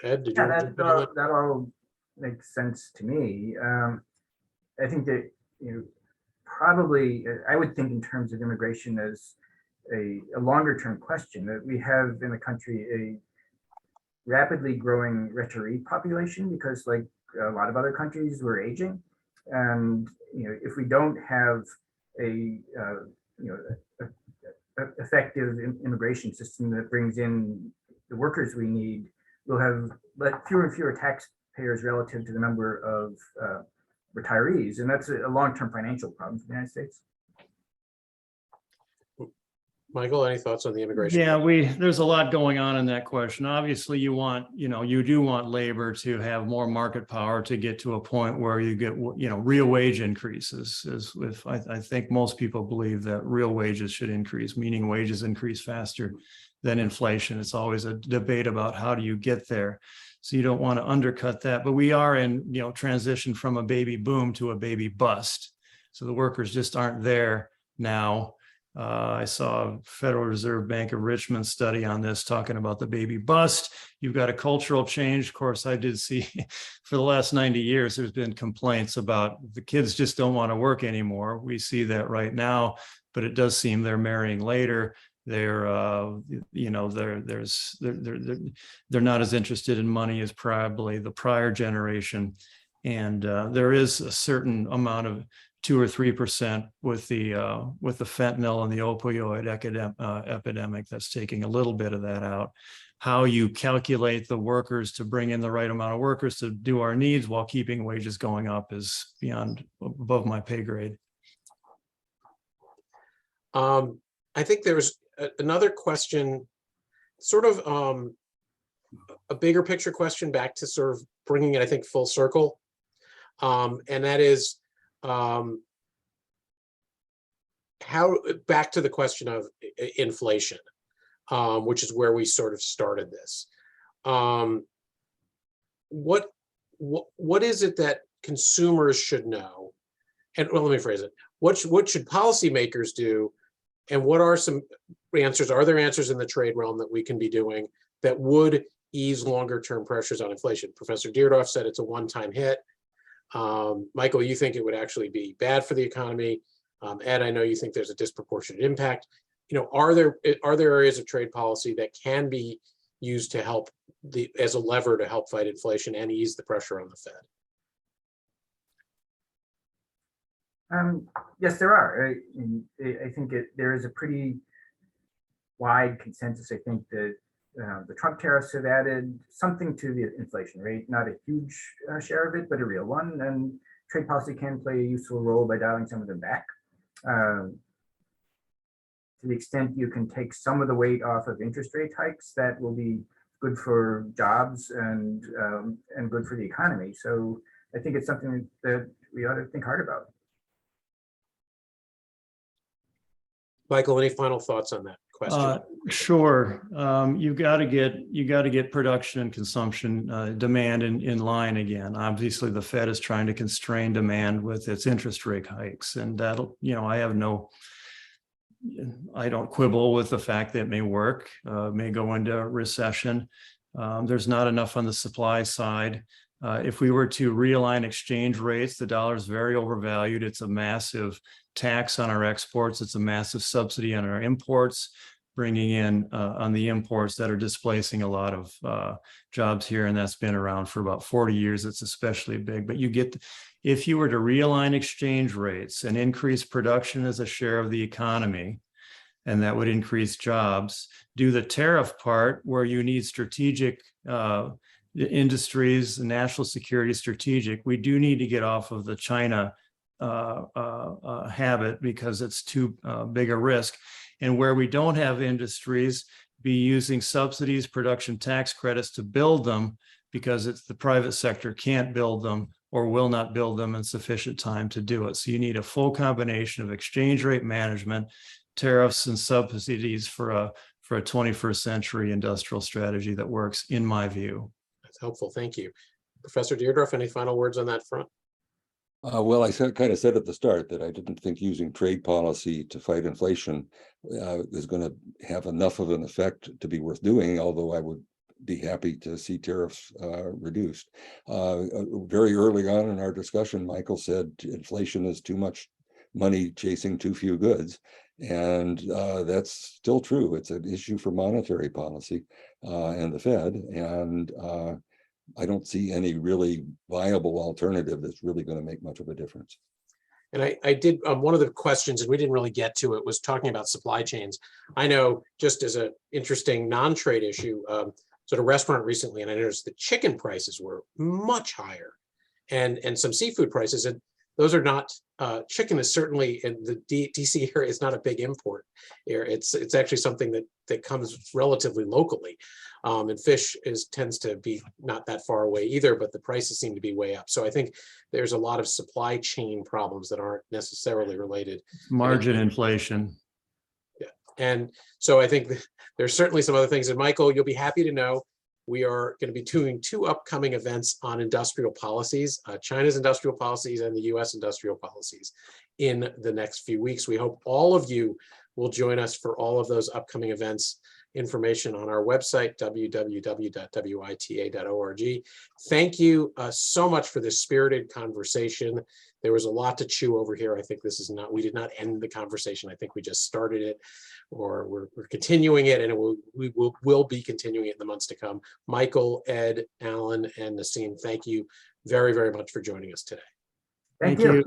Ed, did you want to jump in on that? That all makes sense to me. I think that, probably I would think in terms of immigration as a longer term question, that we have in the country a rapidly growing retiree population, because like a lot of other countries, we're aging. And if we don't have a effective immigration system that brings in the workers we need, we'll have fewer and fewer taxpayers relative to the number of retirees, and that's a long-term financial problem for the United States. Michael, any thoughts on the immigration? Yeah, there's a lot going on in that question. Obviously, you do want labor to have more market power to get to a point where you get, real wage increases. I think most people believe that real wages should increase, meaning wages increase faster than inflation. It's always a debate about how do you get there. So you don't want to undercut that, but we are in, transition from a baby boom to a baby bust. So the workers just aren't there now. I saw a Federal Reserve Bank of Richmond study on this, talking about the baby bust. You've got a cultural change. Of course, I did see for the last 90 years, there's been complaints about the kids just don't want to work anymore. We see that right now, but it does seem they're marrying later. They're not as interested in money as probably the prior generation. And there is a certain amount of 2 or 3% with the fentanyl and the opioid epidemic that's taking a little bit of that out. How you calculate the workers to bring in the right amount of workers to do our needs while keeping wages going up is above my pay grade. I think there's another question, sort of a bigger picture question back to sort of bringing it, I think, full circle. And that is how, back to the question of inflation, which is where we sort of started this. What is it that consumers should know? And well, let me phrase it. What should policymakers do? And what are some answers? Are there answers in the trade realm that we can be doing that would ease longer term pressures on inflation? Professor Deardorff said it's a one-time hit. Michael, you think it would actually be bad for the economy. Ed, I know you think there's a disproportionate impact. Are there areas of trade policy that can be used to help as a lever to help fight inflation and ease the pressure on the Fed? Yes, there are. I think there is a pretty wide consensus. I think that the Trump tariffs have added something to the inflation rate, not a huge share of it, but a real one. And trade policy can play a useful role by dialing some of them back. To the extent you can take some of the weight off of interest rate hikes, that will be good for jobs and good for the economy. So I think it's something that we ought to think hard about. Michael, any final thoughts on that question? Sure. You got to get production and consumption demand in line again. Obviously, the Fed is trying to constrain demand with its interest rate hikes, and that'll, I don't quibble with the fact that it may work, may go into recession. There's not enough on the supply side. If we were to realign exchange rates, the dollar is very overvalued. It's a massive tax on our exports. It's a massive subsidy on our imports, bringing in on the imports that are displacing a lot of jobs here. And that's been around for about 40 years. It's especially big. But if you were to realign exchange rates and increase production as a share of the economy, and that would increase jobs, do the tariff part where you need strategic industries, national security strategic. We do need to get off of the China habit because it's too big a risk. And where we don't have industries, be using subsidies, production tax credits to build them, because it's the private sector can't build them or will not build them in sufficient time to do it. So you need a full combination of exchange rate management, tariffs, and subsidies for a 21st century industrial strategy that works, in my view. That's helpful. Thank you. Professor Deardorff, any final words on that front? Well, I kind of said at the start that I didn't think using trade policy to fight inflation is going to have enough of an effect to be worth doing, although I would be happy to see tariffs reduced. Very early on in our discussion, Michael said inflation is too much money chasing too few goods. And that's still true. It's an issue for monetary policy and the Fed. And I don't see any really viable alternative that's really going to make much of a difference. And I did, one of the questions, and we didn't really get to it, was talking about supply chains. I know, just as an interesting non-trade issue, at a restaurant recently, and I noticed the chicken prices were much higher, and some seafood prices, and those are not, chicken is certainly in the DC area is not a big import here. It's actually something that comes relatively locally. And fish tends to be not that far away either, but the prices seem to be way up. So I think there's a lot of supply chain problems that aren't necessarily related. Margin inflation. Yeah, and so I think there's certainly some other things. And Michael, you'll be happy to know we are going to be doing 2 upcoming events on industrial policies, China's industrial policies and the US industrial policies, in the next few weeks. We hope all of you will join us for all of those upcoming events. Information on our website, www.wita.org. Thank you so much for this spirited conversation. There was a lot to chew over here. I think we did not end the conversation. I think we just started it, or we're continuing it, and we will be continuing it in the months to come. Michael, Ed, Alan, and Nassim, thank you very, very much for joining us today. Thank you.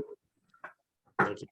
Thank you.